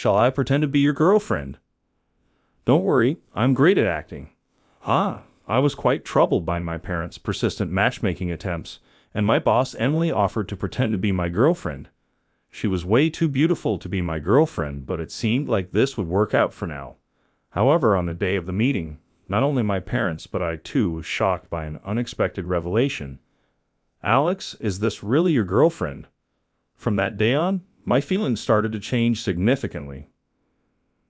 Shall I pretend to be your girlfriend? Don't worry, I'm great at acting. I was quite troubled by my parents' persistent matchmaking attempts, and my boss Emily offered to pretend to be my girlfriend. She was way too beautiful to be my girlfriend, but it seemed like this would work out for now. However, on the day of the meeting, not only my parents, but I too was shocked by an unexpected revelation. Alex, is this really your girlfriend? From that day on, my feelings started to change significantly.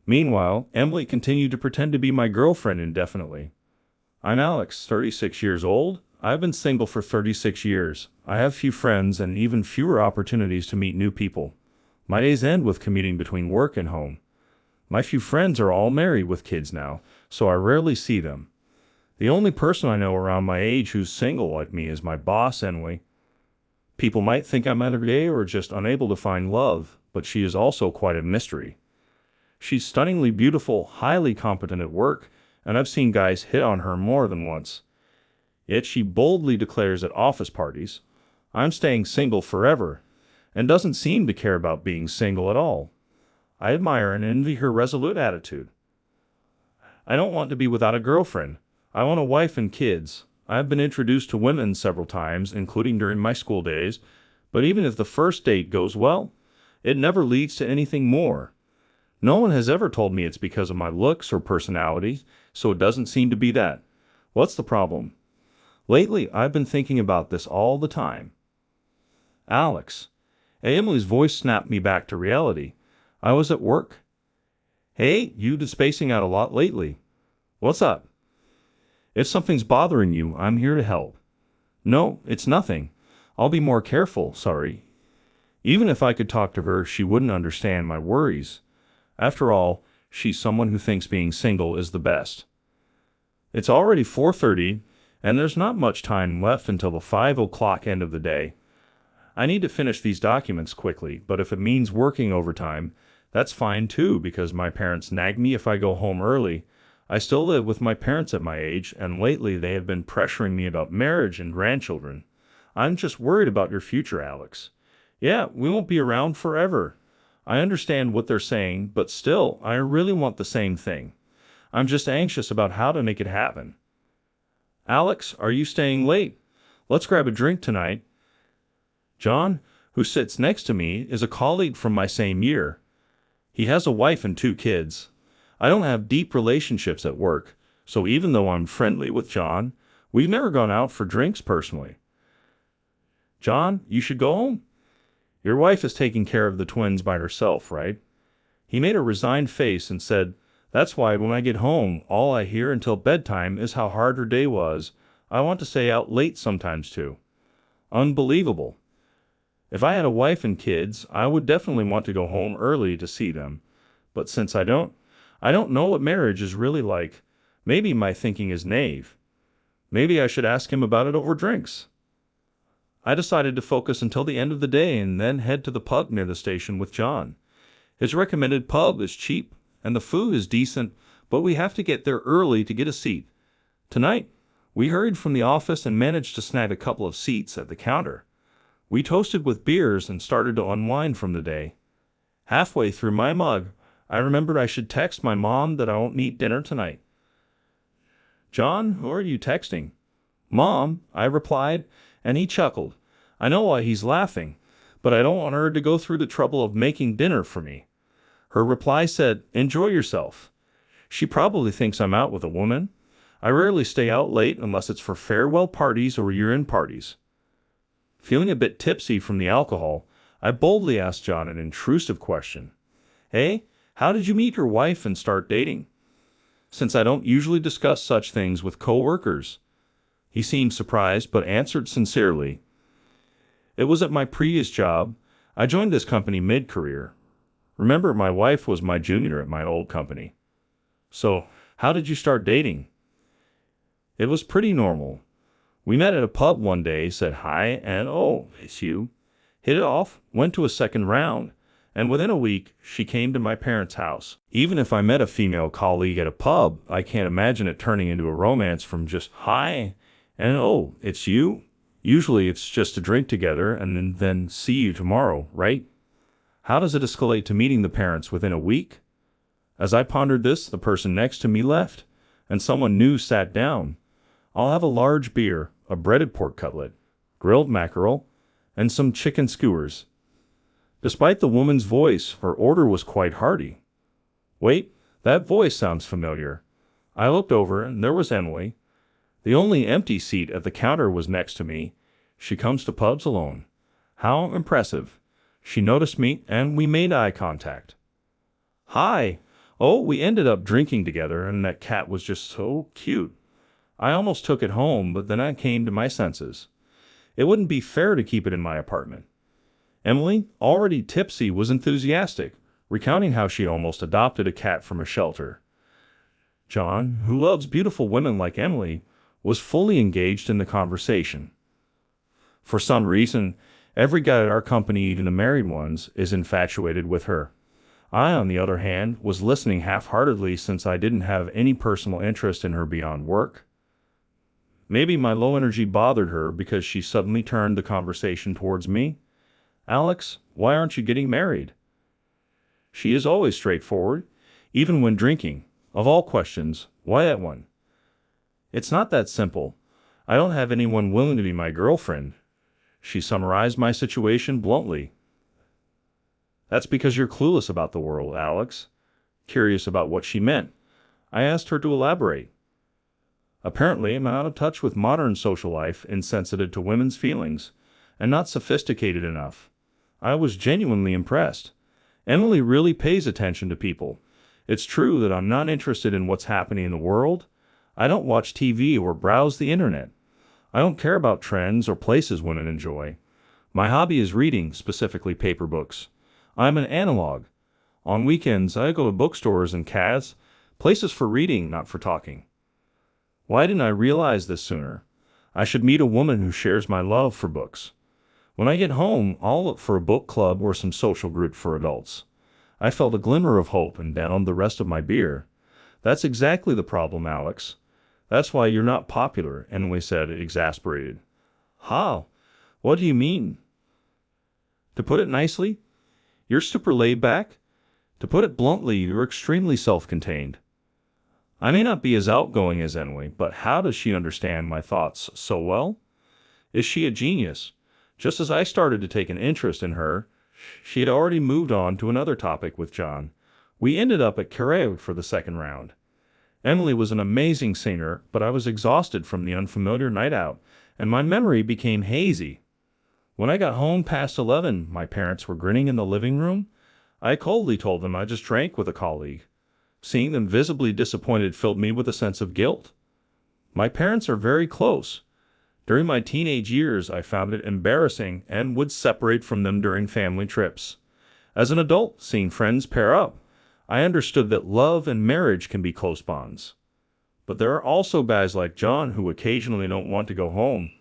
Meanwhile, Emily continued to pretend to be my girlfriend indefinitely. I'm Alex, 36 years old. I've been single for 36 years. I have few friends and even fewer opportunities to meet new people. My days end with commuting between work and home. My few friends are all married with kids now, so I rarely see them. The only person I know around my age who's single like me is my boss, Emily. People might think I'm either gay or just unable to find love, but she is also quite a mystery. She's stunningly beautiful, highly competent at work, and I've seen guys hit on her more than once. Yet she boldly declares at office parties, I'm staying single forever, and doesn't seem to care about being single at all. I admire and envy her resolute attitude. I don't want to be without a girlfriend. I want a wife and kids. I have been introduced to women several times, including during my school days, but even if the first date goes well, it never leads to anything more. No one has ever told me it's because of my looks or personality, so it doesn't seem to be that. What's the problem? Lately, I've been thinking about this all the time. Alex. Emily's voice snapped me back to reality. I was at work. Hey, you've been spacing out a lot lately. What's up? If something's bothering you, I'm here to help. No, it's nothing. I'll be more careful, sorry. Even if I could talk to her, she wouldn't understand my worries. After all, she's someone who thinks being single is the best. It's already 4:30, and there's not much time left until the 5 o'clock end of the day. I need to finish these documents quickly, but if it means working overtime, that's fine too, because my parents nag me if I go home early. I still live with my parents at my age, and lately they have been pressuring me about marriage and grandchildren. I'm just worried about your future, Alex. Yeah, we won't be around forever. I understand what they're saying, but still, I really want the same thing. I'm just anxious about how to make it happen. Alex, are you staying late? Let's grab a drink tonight. John, who sits next to me, is a colleague from my same year. He has a wife and 2 kids. I don't have deep relationships at work, so even though I'm friendly with John, we've never gone out for drinks personally. John, you should go home. Your wife is taking care of the twins by herself, right? He made a resigned face and said, That's why when I get home, all I hear until bedtime is how hard her day was. I want to stay out late sometimes too. Unbelievable. If I had a wife and kids, I would definitely want to go home early to see them. But since I don't know what marriage is really like. Maybe my thinking is naive. Maybe I should ask him about it over drinks. I decided to focus until the end of the day and then head to the pub near the station with John. His recommended pub is cheap, and the food is decent, but we have to get there early to get a seat. Tonight, we hurried from the office and managed to snag a couple of seats at the counter. We toasted with beers and started to unwind from the day. Halfway through my mug, I remembered I should text my mom that I won't eat dinner tonight. John, who are you texting? Mom, I replied, and he chuckled. I know why he's laughing, but I don't want her to go through the trouble of making dinner for me. Her reply said, Enjoy yourself. She probably thinks I'm out with a woman. I rarely stay out late unless it's for farewell parties or year-end parties. Feeling a bit tipsy from the alcohol, I boldly asked John an intrusive question. Hey, how did you meet your wife and start dating? Since I don't usually discuss such things with coworkers. He seemed surprised but answered sincerely. It was at my previous job. I joined this company mid-career. Remember, my wife was my junior at my old company. So, how did you start dating? It was pretty normal. We met at a pub one day, said hi, and oh, it's you. Hit it off, went to a second round, and within a week, she came to my parents' house. Even if I met a female colleague at a pub, I can't imagine it turning into a romance from just hi, and oh, it's you. Usually it's just a drink together and then see you tomorrow, right? How does it escalate to meeting the parents within a week? As I pondered this, the person next to me left, and someone new sat down. I'll have a large beer, a breaded pork cutlet, grilled mackerel, and some chicken skewers. Despite the woman's voice, her order was quite hearty. Wait, that voice sounds familiar. I looked over, and there was Emily. The only empty seat at the counter was next to me. She comes to pubs alone. How impressive. She noticed me, and we made eye contact. Hi. Oh, we ended up drinking together, and that cat was just so cute. I almost took it home, but then I came to my senses. It wouldn't be fair to keep it in my apartment. Emily, already tipsy, was enthusiastic, recounting how she almost adopted a cat from a shelter. John, who loves beautiful women like Emily, was fully engaged in the conversation. For some reason, every guy at our company, even the married ones, is infatuated with her. I, on the other hand, was listening half-heartedly since I didn't have any personal interest in her beyond work. Maybe my low energy bothered her because she suddenly turned the conversation towards me. Alex, why aren't you getting married? She is always straightforward, even when drinking. Of all questions, why that one? It's not that simple. I don't have anyone willing to be my girlfriend. She summarized my situation bluntly. That's because you're clueless about the world, Alex. Curious about what she meant. I asked her to elaborate. Apparently, I'm out of touch with modern social life, insensitive to women's feelings, and not sophisticated enough. I was genuinely impressed. Emily really pays attention to people. It's true that I'm not interested in what's happening in the world. I don't watch TV or browse the internet. I don't care about trends or places women enjoy. My hobby is reading, specifically paper books. I'm an analog. On weekends, I go to bookstores and cafes, places for reading, not for talking. Why didn't I realize this sooner? I should meet a woman who shares my love for books. When I get home, I'll look for a book club or some social group for adults. I felt a glimmer of hope and downed the rest of my beer. That's exactly the problem, Alex. That's why you're not popular, Emily said, exasperated. How? What do you mean? To put it nicely, you're super laid back. To put it bluntly, you're extremely self-contained. I may not be as outgoing as Emily, but how does she understand my thoughts so well? Is she a genius? Just as I started to take an interest in her, she had already moved on to another topic with John. We ended up at karaoke for the second round. Emily was an amazing singer, but I was exhausted from the unfamiliar night out, and my memory became hazy. When I got home past 11, my parents were grinning in the living room. I coldly told them I just drank with a colleague. Seeing them visibly disappointed filled me with a sense of guilt. My parents are very close. During my teenage years, I found it embarrassing and would separate from them during family trips. As an adult, seeing friends pair up, I understood that love and marriage can be close bonds. But there are also guys like John who occasionally don't want to go home.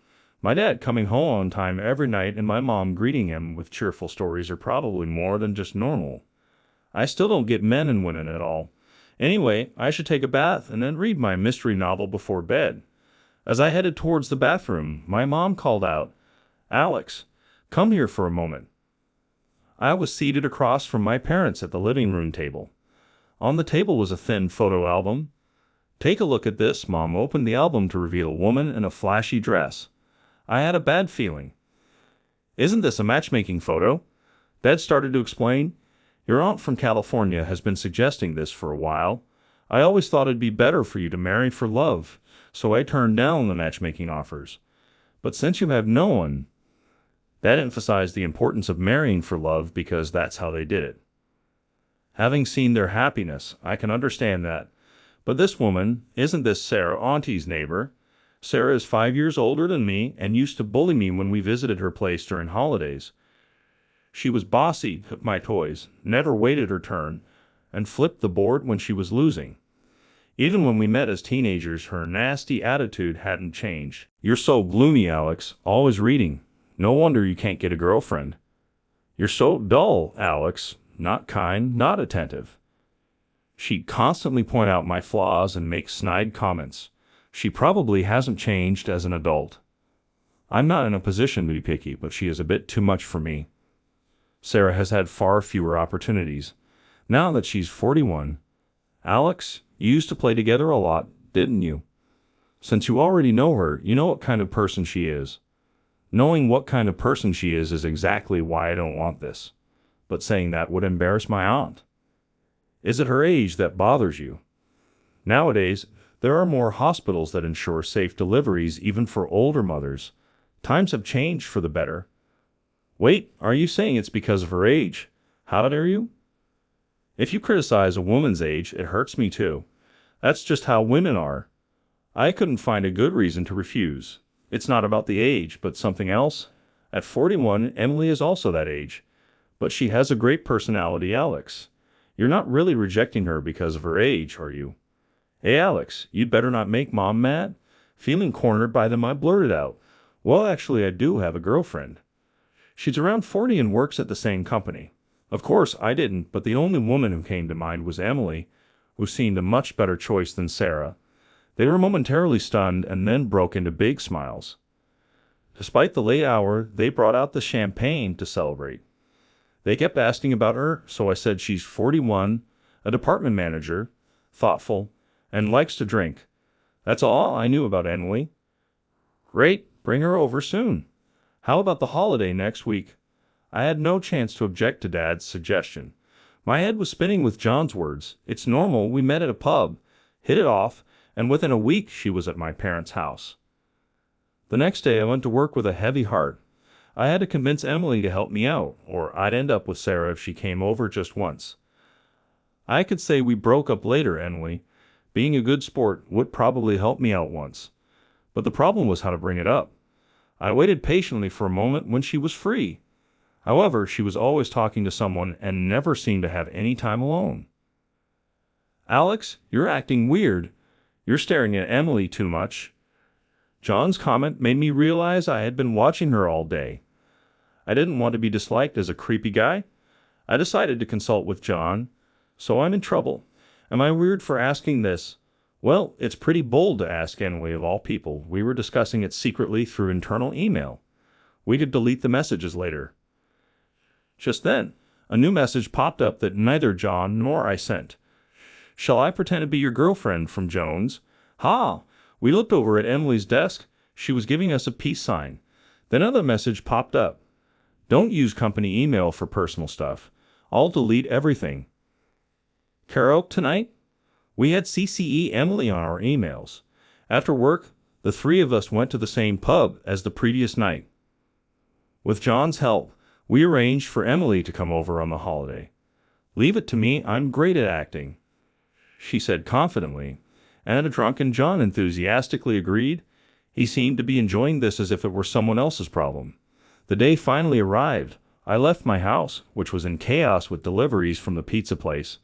My dad coming home on time every night and my mom greeting him with cheerful stories are probably more than just normal. I still don't get men and women at all. Anyway, I should take a bath and then read my mystery novel before bed. As I headed towards the bathroom, my mom called out, Alex, come here for a moment. I was seated across from my parents at the living room table. On the table was a thin photo album. Take a look at this. Mom opened the album to reveal a woman in a flashy dress. I had a bad feeling. Isn't this a matchmaking photo? Dad started to explain. Your aunt from California has been suggesting this for a while. I always thought it'd be better for you to marry for love, so I turned down the matchmaking offers. But since you have no one, that emphasized the importance of marrying for love because that's how they did it. Having seen their happiness, I can understand that. But this woman, isn't this Sarah, Auntie's neighbor? Sarah is 5 years older than me and used to bully me when we visited her place during holidays. She was bossy, took my toys, never waited her turn, and flipped the board when she was losing. Even when we met as teenagers, her nasty attitude hadn't changed. You're so gloomy, Alex, always reading. No wonder you can't get a girlfriend. You're so dull, Alex, not kind, not attentive. She'd constantly point out my flaws and make snide comments. She probably hasn't changed as an adult. I'm not in a position to be picky, but she is a bit too much for me. Sarah has had far fewer opportunities. Now that she's 41, Alex, you used to play together a lot, didn't you? Since you already know her, you know what kind of person she is. Knowing what kind of person she is exactly why I don't want this. But saying that would embarrass my aunt. Is it her age that bothers you? Nowadays, there are more hospitals that ensure safe deliveries even for older mothers. Times have changed for the better. Wait, are you saying it's because of her age? How dare you? If you criticize a woman's age, it hurts me too. That's just how women are. I couldn't find a good reason to refuse. It's not about the age, but something else. At 41, Emily is also that age. But she has a great personality, Alex. You're not really rejecting her because of her age, are you? Hey, Alex, you'd better not make Mom mad. Feeling cornered by them, I blurted out. Well, actually, I do have a girlfriend. She's around 40 and works at the same company. Of course, I didn't, but the only woman who came to mind was Emily, who seemed a much better choice than Sarah. They were momentarily stunned and then broke into big smiles. Despite the late hour, they brought out the champagne to celebrate. They kept asking about her, so I said she's 41, a department manager, thoughtful, and likes to drink. That's all I knew about Emily. Great, bring her over soon. How about the holiday next week? I had no chance to object to Dad's suggestion. My head was spinning with John's words. It's normal, we met at a pub, hit it off, and within a week she was at my parents' house. The next day I went to work with a heavy heart. I had to convince Emily to help me out, or I'd end up with Sarah if she came over just once. I could say we broke up later, Emily. Being a good sport would probably help me out once. But the problem was how to bring it up. I waited patiently for a moment when she was free. However, she was always talking to someone and never seemed to have any time alone. Alex, you're acting weird. You're staring at Emily too much. John's comment made me realize I had been watching her all day. I didn't want to be disliked as a creepy guy. I decided to consult with John. So I'm in trouble. Am I weird for asking this? Well, it's pretty bold to ask Emily of all people. We were discussing it secretly through internal email. We could delete the messages later. Just then, a new message popped up that neither John nor I sent. Shall I pretend to be your girlfriend from Jones? Ha! We looked over at Emily's desk. She was giving us a peace sign. Then another message popped up. Don't use company email for personal stuff. I'll delete everything. Karaoke tonight? We had CCE Emily on our emails. After work, the three of us went to the same pub as the previous night. With John's help, we arranged for Emily to come over on the holiday. Leave it to me, I'm great at acting, she said confidently, and a drunken John enthusiastically agreed. He seemed to be enjoying this as if it were someone else's problem. The day finally arrived. I left my house, which was in chaos with deliveries from the pizza place,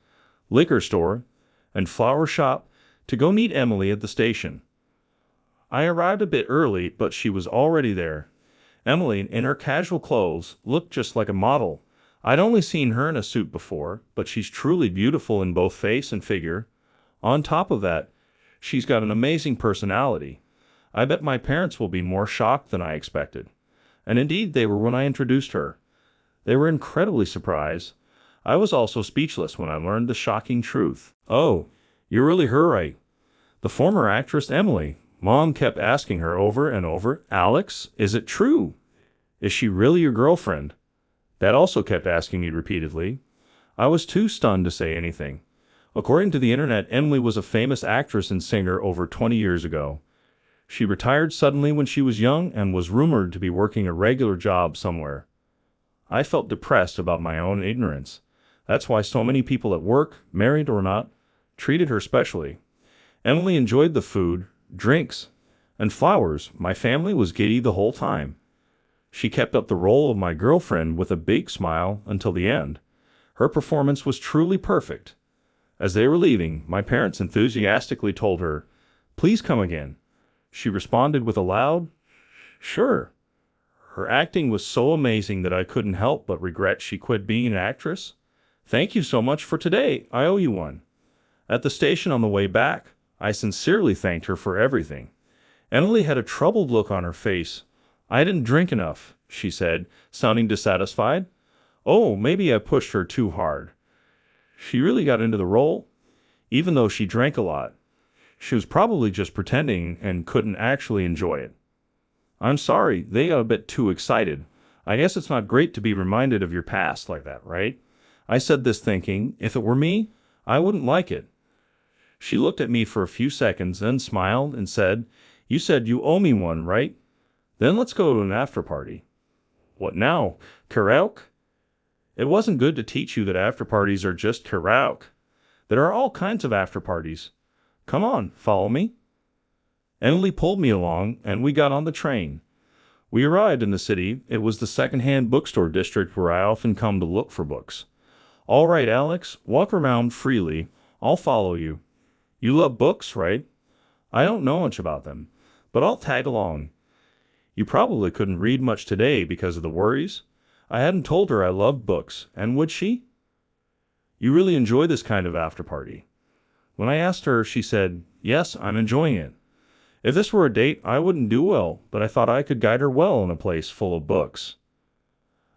liquor store, and flower shop, to go meet Emily at the station. I arrived a bit early, but she was already there. Emily, in her casual clothes, looked just like a model. I'd only seen her in a suit before, but she's truly beautiful in both face and figure. On top of that, she's got an amazing personality. I bet my parents will be more shocked than I expected. And indeed they were when I introduced her. They were incredibly surprised. I was also speechless when I learned the shocking truth. Oh, you're really her, right? The former actress Emily. Mom kept asking her over and over, Alex, is it true? Is she really your girlfriend? Dad also kept asking me repeatedly. I was too stunned to say anything. According to the internet, Emily was a famous actress and singer over 20 years ago. She retired suddenly when she was young and was rumored to be working a regular job somewhere. I felt depressed about my own ignorance. That's why so many people at work, married or not, treated her specially. Emily enjoyed the food, drinks, and flowers. My family was giddy the whole time. She kept up the role of my girlfriend with a big smile until the end. Her performance was truly perfect. As they were leaving, my parents enthusiastically told her, Please come again. She responded with a loud, Sure. Her acting was so amazing that I couldn't help but regret she quit being an actress. Thank you so much for today. I owe you one. At the station on the way back, I sincerely thanked her for everything. Emily had a troubled look on her face. I didn't drink enough, she said, sounding dissatisfied. Oh, maybe I pushed her too hard. She really got into the role, even though she drank a lot. She was probably just pretending and couldn't actually enjoy it. I'm sorry, they got a bit too excited. I guess it's not great to be reminded of your past like that, right? I said this thinking, if it were me, I wouldn't like it. She looked at me for a few seconds, then smiled and said, "You said you owe me one, right? Then let's go to an after party." What now? Karaoke? It wasn't good to teach you that after parties are just karaoke. There are all kinds of after parties. Come on, follow me. Emily pulled me along, and we got on the train. We arrived in the city. It was the second-hand bookstore district where I often come to look for books. All right, Alex, walk around freely. I'll follow you. You love books, right? I don't know much about them, but I'll tag along. You probably couldn't read much today because of the worries. I hadn't told her I loved books, and would she? You really enjoy this kind of after party. When I asked her, she said, "Yes, I'm enjoying it." If this were a date, I wouldn't do well, but I thought I could guide her well in a place full of books.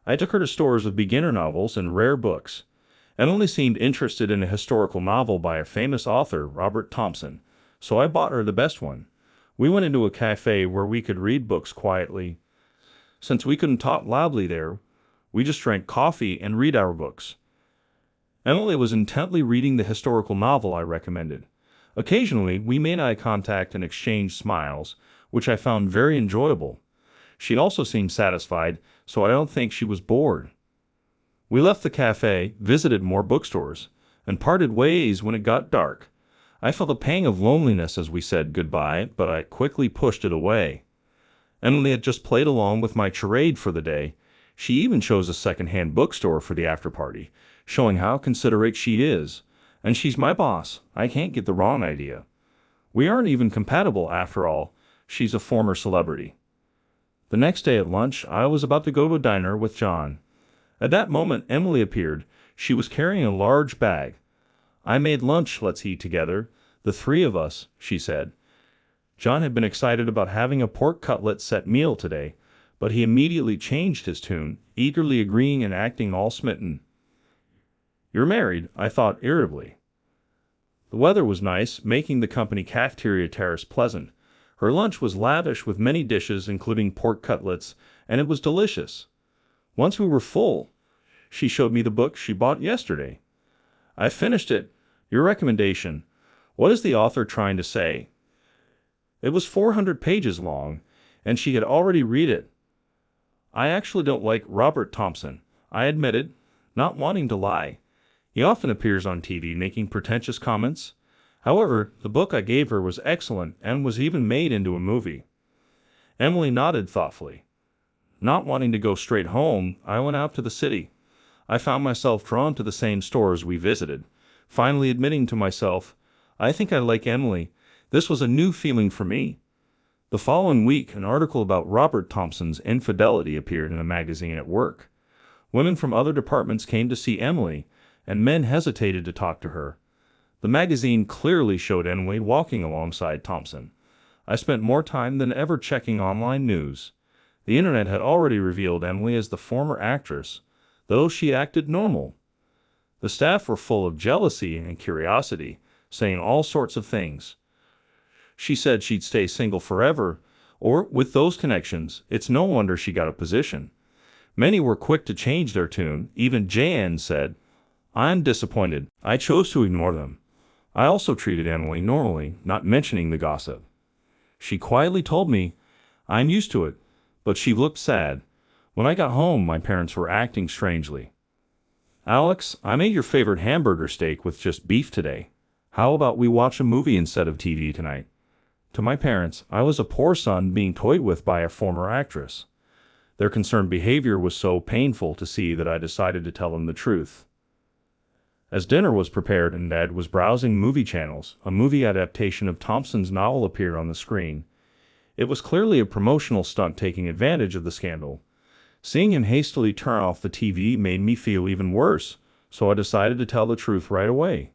I took her to stores with beginner novels and rare books, and only seemed interested in a historical novel by a famous author, Robert Thompson, so I bought her the best one. We went into a cafe where we could read books quietly. Since we couldn't talk loudly there, we just drank coffee and read our books. Emily was intently reading the historical novel I recommended. Occasionally, we made eye contact and exchanged smiles, which I found very enjoyable. She also seemed satisfied, so I don't think she was bored. We left the cafe, visited more bookstores, and parted ways when it got dark. I felt a pang of loneliness as we said goodbye, but I quickly pushed it away. Emily had just played along with my charade for the day. She even chose a second-hand bookstore for the after-party, showing how considerate she is. And she's my boss. I can't get the wrong idea. We aren't even compatible after all. She's a former celebrity. The next day at lunch, I was about to go to a diner with John. At that moment, Emily appeared. She was carrying a large bag. "I made lunch, let's eat together. The three of us," she said. John had been excited about having a pork cutlet set meal today, but he immediately changed his tune, eagerly agreeing and acting all smitten. "You're married," I thought irritably. The weather was nice, making the company cafeteria terrace pleasant. Her lunch was lavish with many dishes, including pork cutlets, and it was delicious. Once we were full, she showed me the book she bought yesterday. "I finished it. Your recommendation. What is the author trying to say?" It was 400 pages long, and she had already read it. "I actually don't like Robert Thompson," I admitted, not wanting to lie. He often appears on TV making pretentious comments. However, the book I gave her was excellent and was even made into a movie. Emily nodded thoughtfully. Not wanting to go straight home, I went out to the city. I found myself drawn to the same stores we visited, finally admitting to myself, I think I like Emily. This was a new feeling for me. The following week, an article about Robert Thompson's infidelity appeared in a magazine at work. Women from other departments came to see Emily, and men hesitated to talk to her. The magazine clearly showed Emily walking alongside Thompson. I spent more time than ever checking online news. The internet had already revealed Emily as the former actress, though she acted normal. The staff were full of jealousy and curiosity, saying all sorts of things. She said she'd stay single forever, or, with those connections, it's no wonder she got a position. Many were quick to change their tune. Even J.N. said, "I'm disappointed." I chose to ignore them. I also treated Emily normally, not mentioning the gossip. She quietly told me, "I'm used to it," but she looked sad. When I got home, my parents were acting strangely. "Alex, I made your favorite hamburger steak with just beef today. How about we watch a movie instead of TV tonight?" To my parents, I was a poor son being toyed with by a former actress. Their concerned behavior was so painful to see that I decided to tell them the truth. As dinner was prepared and Ned was browsing movie channels, a movie adaptation of Thompson's novel appeared on the screen. It was clearly a promotional stunt taking advantage of the scandal. Seeing him hastily turn off the TV made me feel even worse, so I decided to tell the truth right away.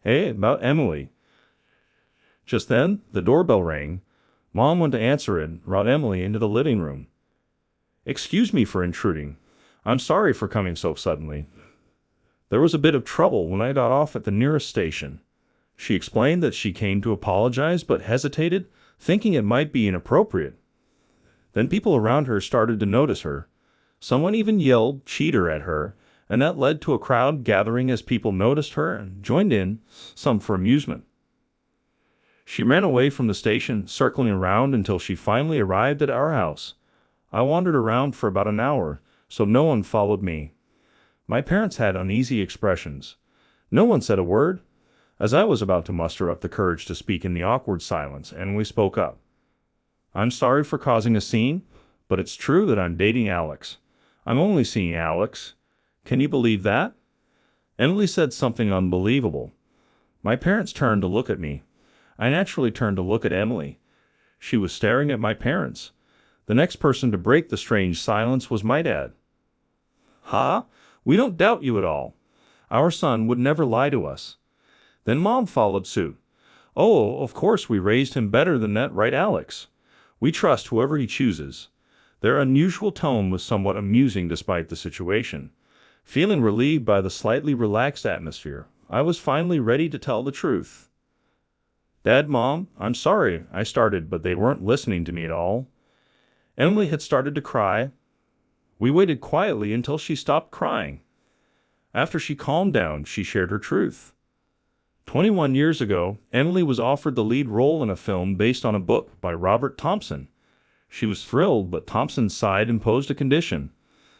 "Hey, about Emily." Just then, the doorbell rang. Mom went to answer it and brought Emily into the living room. "Excuse me for intruding. I'm sorry for coming so suddenly. There was a bit of trouble when I got off at the nearest station. She explained that she came to apologize but hesitated, thinking it might be inappropriate. Then people around her started to notice her. Someone even yelled "cheater" at her, and that led to a crowd gathering as people noticed her and joined in, some for amusement. She ran away from the station, circling around until she finally arrived at our house. I wandered around for about an hour, so no one followed me. My parents had uneasy expressions. No one said a word. As I was about to muster up the courage to speak in the awkward silence, Emily spoke up. "I'm sorry for causing a scene, but it's true that I'm dating Alex. I'm only seeing Alex. Can you believe that?" Emily said something unbelievable. My parents turned to look at me. I naturally turned to look at Emily. She was staring at my parents. The next person to break the strange silence was my dad. "Ha! We don't doubt you at all. Our son would never lie to us." Then Mom followed suit. "Oh, of course we raised him better than that, right, Alex? We trust whoever he chooses." Their unusual tone was somewhat amusing despite the situation. Feeling relieved by the slightly relaxed atmosphere, I was finally ready to tell the truth. "Dad, Mom, I'm sorry," I started, but they weren't listening to me at all. Emily had started to cry. We waited quietly until she stopped crying. After she calmed down, she shared her truth. 21 years ago, Emily was offered the lead role in a film based on a book by Robert Thompson. She was thrilled, but Thompson's side imposed a condition.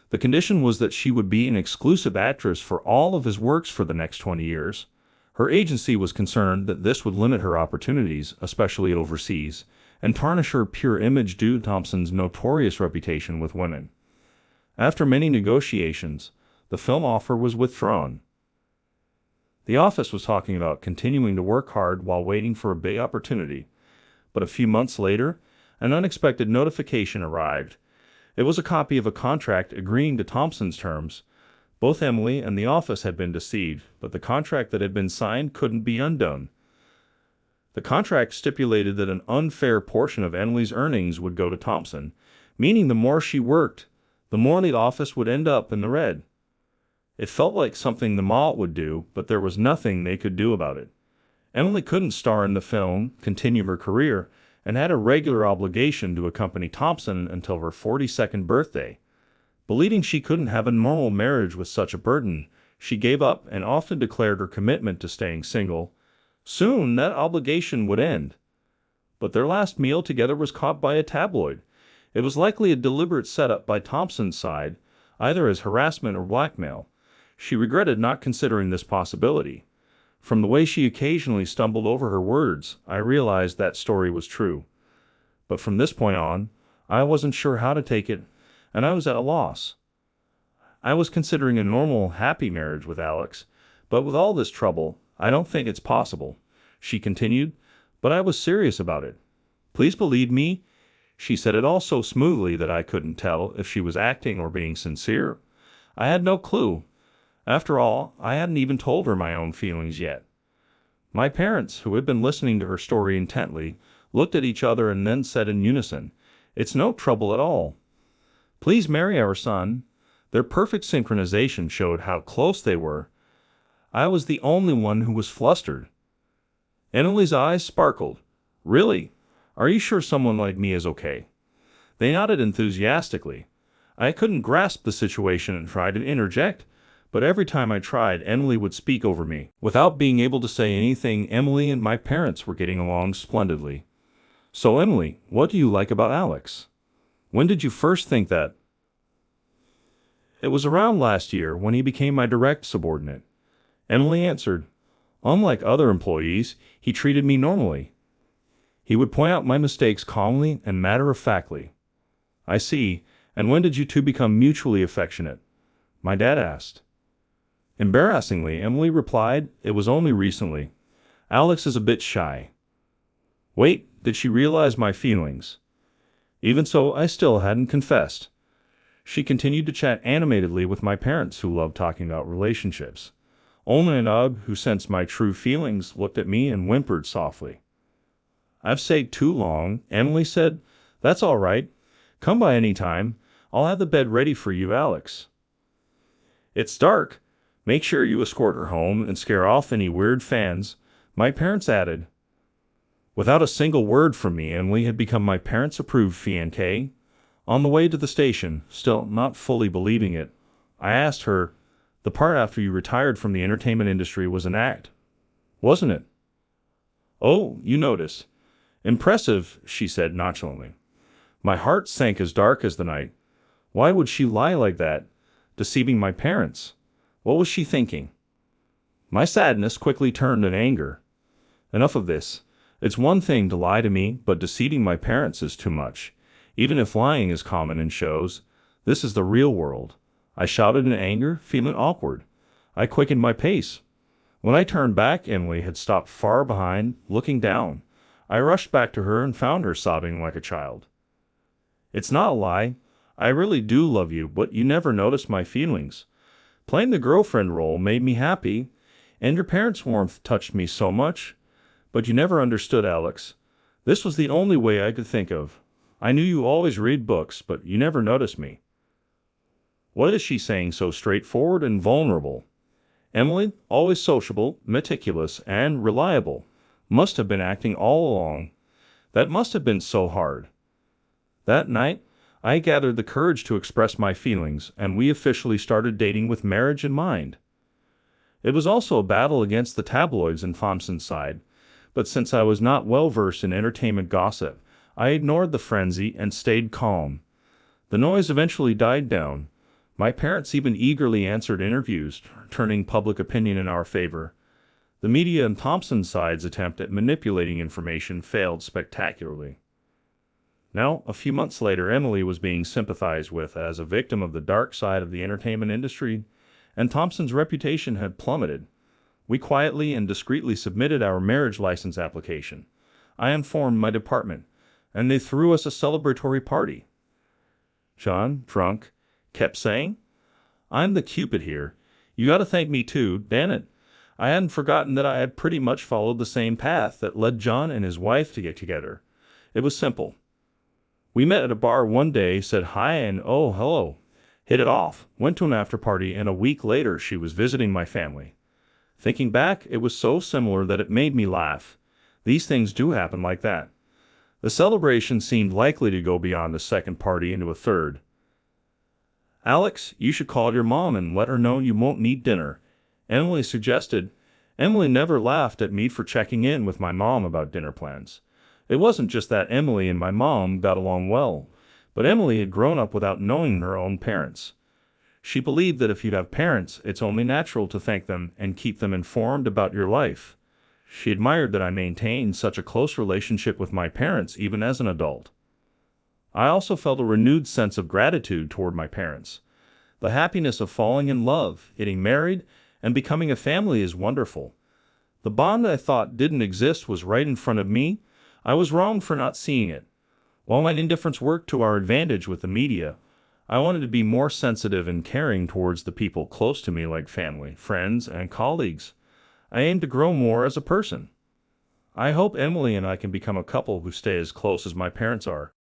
The condition was that she would be an exclusive actress for all of his works for the next 20 years. Her agency was concerned that this would limit her opportunities, especially overseas, and tarnish her pure image due to Thompson's notorious reputation with women. After many negotiations, the film offer was withdrawn. The office was talking about continuing to work hard while waiting for a big opportunity. But a few months later, an unexpected notification arrived. It was a copy of a contract agreeing to Thompson's terms. Both Emily and the office had been deceived, but the contract that had been signed couldn't be undone. The contract stipulated that an unfair portion of Emily's earnings would go to Thompson, meaning the more she worked, the more the office would end up in the red. It felt like something the mall would do, but there was nothing they could do about it. Emily couldn't star in the film, continue her career, and had a regular obligation to accompany Thompson until her 42nd birthday. Believing she couldn't have a normal marriage with such a burden, she gave up and often declared her commitment to staying single. Soon that obligation would end. But their last meal together was caught by a tabloid. It was likely a deliberate setup by Thompson's side, either as harassment or blackmail. She regretted not considering this possibility. From the way she occasionally stumbled over her words, I realized that story was true. But from this point on, I wasn't sure how to take it, and I was at a loss. I was considering a normal, happy marriage with Alex, but with all this trouble, I don't think it's possible, she continued, but I was serious about it. "Please believe me," she said it all so smoothly that I couldn't tell if she was acting or being sincere. I had no clue. After all, I hadn't even told her my own feelings yet. My parents, who had been listening to her story intently, looked at each other and then said in unison, "It's no trouble at all. Please marry our son." Their perfect synchronization showed how close they were. I was the only one who was flustered. Emily's eyes sparkled. "Really? Are you sure someone like me is okay?" They nodded enthusiastically. I couldn't grasp the situation and tried to interject, but every time I tried, Emily would speak over me. Without being able to say anything, Emily and my parents were getting along splendidly. "So, Emily, what do you like about Alex? When did you first think that?" "It was around last year when he became my direct subordinate," Emily answered. "Unlike other employees, he treated me normally. He would point out my mistakes calmly and matter-of-factly." "I see. And when did you two become mutually affectionate?" my dad asked. Embarrassingly, Emily replied, "It was only recently. Alex is a bit shy." Wait, did she realize my feelings? Even so, I still hadn't confessed. She continued to chat animatedly with my parents, who loved talking about relationships. Only Anug, who sensed my true feelings, looked at me and whimpered softly. "I've stayed too long," Emily said. "That's all right. Come by any time. I'll have the bed ready for you, Alex." It's dark. Make sure you escort her home and scare off any weird fans, my parents added. Without a single word from me, Emily had become my parents-approved fiancée. On the way to the station, still not fully believing it, I asked her, "The part after you retired from the entertainment industry was an act, wasn't it?" "Oh, you notice. Impressive," she said nonchalantly. My heart sank as dark as the night. Why would she lie like that, deceiving my parents? What was she thinking? My sadness quickly turned to anger. Enough of this. It's one thing to lie to me, but deceiving my parents is too much. Even if lying is common in shows, this is the real world. I shouted in anger, feeling awkward. I quickened my pace. When I turned back, Emily had stopped far behind, looking down. I rushed back to her and found her sobbing like a child. "It's not a lie. I really do love you, but you never noticed my feelings. Playing the girlfriend role made me happy, and your parents' warmth touched me so much. But you never understood, Alex. This was the only way I could think of. I knew you always read books, but you never noticed me." What is she saying so straightforward and vulnerable? Emily, always sociable, meticulous, and reliable, must have been acting all along. That must have been so hard. That night, I gathered the courage to express my feelings, and we officially started dating with marriage in mind. It was also a battle against the tabloids in Thompson's side, but since I was not well versed in entertainment gossip, I ignored the frenzy and stayed calm. The noise eventually died down. My parents even eagerly answered interviews, turning public opinion in our favor. The media and Thompson's side's attempt at manipulating information failed spectacularly. Now, a few months later, Emily was being sympathized with as a victim of the dark side of the entertainment industry, and Thompson's reputation had plummeted. We quietly and discreetly submitted our marriage license application. I informed my department, and they threw us a celebratory party. John, drunk, kept saying, "I'm the Cupid here. You gotta thank me too, damn it." I hadn't forgotten that I had pretty much followed the same path that led John and his wife to get together. It was simple. We met at a bar one day, said hi and oh, hello, hit it off, went to an after party, and a week later she was visiting my family. Thinking back, it was so similar that it made me laugh. These things do happen like that. The celebration seemed likely to go beyond the second party into a third. "Alex, you should call your mom and let her know you won't need dinner," Emily suggested. Emily never laughed at me for checking in with my mom about dinner plans. It wasn't just that Emily and my mom got along well, but Emily had grown up without knowing her own parents. She believed that if you have parents, it's only natural to thank them and keep them informed about your life. She admired that I maintained such a close relationship with my parents even as an adult. I also felt a renewed sense of gratitude toward my parents. The happiness of falling in love, getting married, and becoming a family is wonderful. The bond I thought didn't exist was right in front of me. I was wrong for not seeing it. While my indifference worked to our advantage with the media, I wanted to be more sensitive and caring towards the people close to me like family, friends, and colleagues. I aimed to grow more as a person. I hope Emily and I can become a couple who stay as close as my parents are.